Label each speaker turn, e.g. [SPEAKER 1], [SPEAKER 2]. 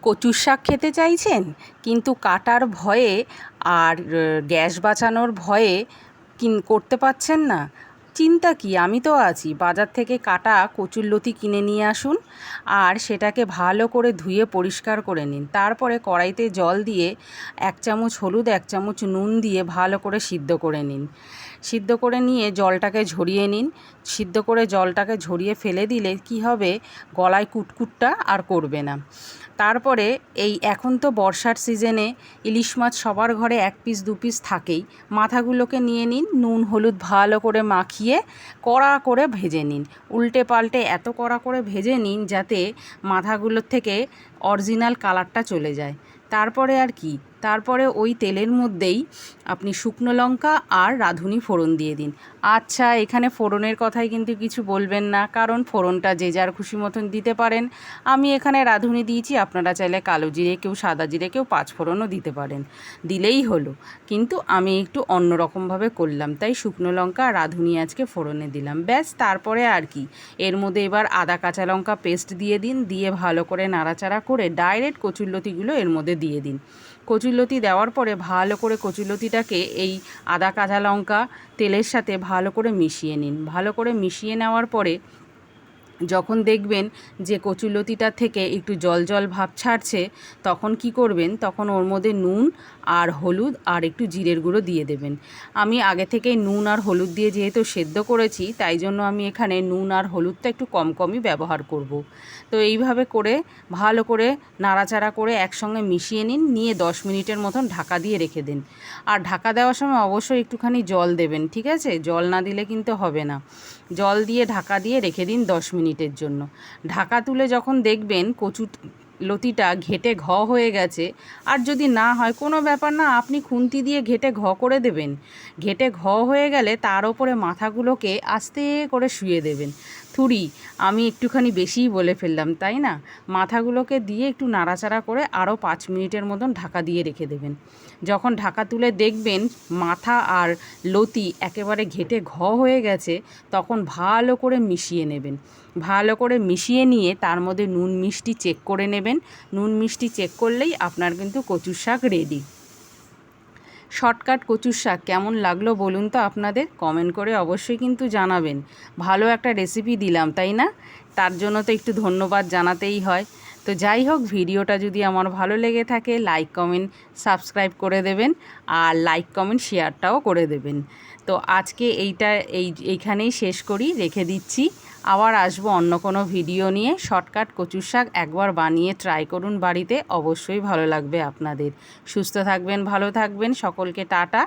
[SPEAKER 1] কচুর শাক খেতে চাইছেন কিন্তু কাটার ভয়ে আর গ্যাস বাঁচানোর ভয়ে করতে পারছেন না? চিন্তা কি, আমি তো আছি। বাজার থেকে কাটা কচুরলতি কিনে নিয়ে আসুন আর সেটাকে ভালো করে ধুয়ে পরিষ্কার করে নিন। তারপরে কড়াইতে জল দিয়ে 1 চামচ হলুদ 1 চামচ নুন দিয়ে ভালো করে সিদ্ধ করে নিন। সিদ্ধ করে নিয়ে জলটাকে ঝরিয়ে নিন। সিদ্ধ করে জলটাকে ঝরিয়ে ফেলে দিলে কি হবে, গলায় কুটকুটটা আর করবে না। তারপরে এখন তো বর্ষার সিজনে ইলিশ মাছ সবার ঘরে 1 পিস 2 পিস থাকেই। মাথাগুলোকে নিয়ে নিন, নুন হলুদ ভালো করে মাখিয়ে কড়া করে ভেজে নিন। উল্টে পাল্টে এত কড়া করে ভেজে নিন যাতে মাথাগুলোর থেকে অরিজিনাল কালারটা চলে যায়। তারপরে আর কি, তারপরে ওই তেলের মধ্যেই আপনি শুকনো লঙ্কা আর রাঁধুনি ফোড়ন দিয়ে দিন। আচ্ছা, এখানে ফোড়নের কথাই কিন্তু কিছু বলবেন না, কারণ ফোড়নটা যে যার খুশি মতন দিতে পারেন। আমি এখানে রাঁধুনি দিয়েছি, আপনারা চাইলে কালো জিরে, কেউ সাদা জিরে, কেউ 5 ফোড়নও দিতে পারেন, দিলেই হলো। কিন্তু আমি একটু অন্যরকমভাবে করলাম, তাই শুকনো লঙ্কা আর রাঁধুনি আজকে ফোড়নে দিলাম। ব্যাস, তারপরে আর কি, এর মধ্যে এবার আদা কাঁচা লঙ্কা পেস্ট দিয়ে দিন। দিয়ে ভালো করে নাড়াচাড়া করে ডাইরেক্ট কচুরলতিগুলো এর মধ্যে দিয়ে দিন। কচুরলতি দেওয়ার পরে ভালো করে কচুরলতিটাকে এই আদা কাঁচা লঙ্কা তেলের সাথে ভালো করে মিশিয়ে নিন। ভালো করে মিশিয়ে নেওয়ার পরে যখন দেখবেন যে কচুরলতিটা থেকে একটু জল জল ভাব ছাড়ছে, তখন কি করবেন, তখন ওর মধ্যে নুন আর হলুদ আর একটু জিরের গুঁড়ো দিয়ে দেবেন। আমি আগে থেকেই নুন আর হলুদ দিয়ে যেহেতু সেদ্ধ করেছি, তাই জন্য আমি এখানে নুন আর হলুদটা একটু কম কমই ব্যবহার করব। তো এইভাবে করে ভালো করে নাড়াচাড়া করে একসঙ্গে মিশিয়ে নিন, নিয়ে 10 মিনিটের মতন ঢাকা দিয়ে রেখে দিন। আর ঢাকা দেওয়ার সময় অবশ্যই একটুখানি জল দেবেন, ঠিক আছে? জল না দিলে কিন্তু হবে না। জল দিয়ে ঢাকা দিয়ে রেখে দিন 10 মিনিটের জন্য। ঢাকা তুলে যখন দেখবেন লতিটা ঘেটে হয়ে গেছে, আর যদি না হয় কোনো ব্যাপার না, আপনি খুন্তি দিয়ে ঘেটে করে দেবেন। ঘেটে হয়ে গেলে তার ওপরে মাথাগুলোকে আস্তে করে শুইয়ে দেবেন। থুড়ি আমি একটুখানি বেশিই বলে ফেললাম, তাই না? মাথাগুলোকে দিয়ে একটু নাড়াচাড়া করে আরও 5 মিনিটের মতন ঢাকা দিয়ে রেখে দেবেন। যখন ঢাকা তুলে দেখবেন মাথা আর লতি একেবারে ঘেটে হয়ে গেছে, তখন ভালো করে মিশিয়ে নেবেন। ভালো করে মিশিয়ে নিয়ে তার মধ্যে নুন মিষ্টি চেক করে নেবেন। নুন মিষ্টি চেক করলেই আপনার কিন্তু কচুর শাক রেডি। শর্টকাট কচুর শাক কেমন লাগলো বলুন তো আপনাদের, কমেন্ট করে অবশ্যই কিন্তু জানাবেন। ভালো একটা রেসিপি দিলাম, তাই না? তার জন্য তো একটু ধন্যবাদ জানাতেই হয়। তো যাই হোক, ভিডিওটা যদি আমার ভালো লেগে থাকে লাইক কমেন্ট সাবস্ক্রাইব করে দেবেন, আর লাইক কমেন্ট শেয়ারটাও করে দেবেন। তো আজকে এইখানেই শেষ করি, রেখে দিচ্ছি। আবার আসবো অন্য কোনো ভিডিও নিয়ে। শর্টকাট কচুর শাক একবার বানিয়ে ট্রাই করুন বাড়িতে, অবশ্যই ভালো লাগবে আপনাদের। সুস্থ থাকবেন, ভালো থাকবেন, সকলকে টাটা।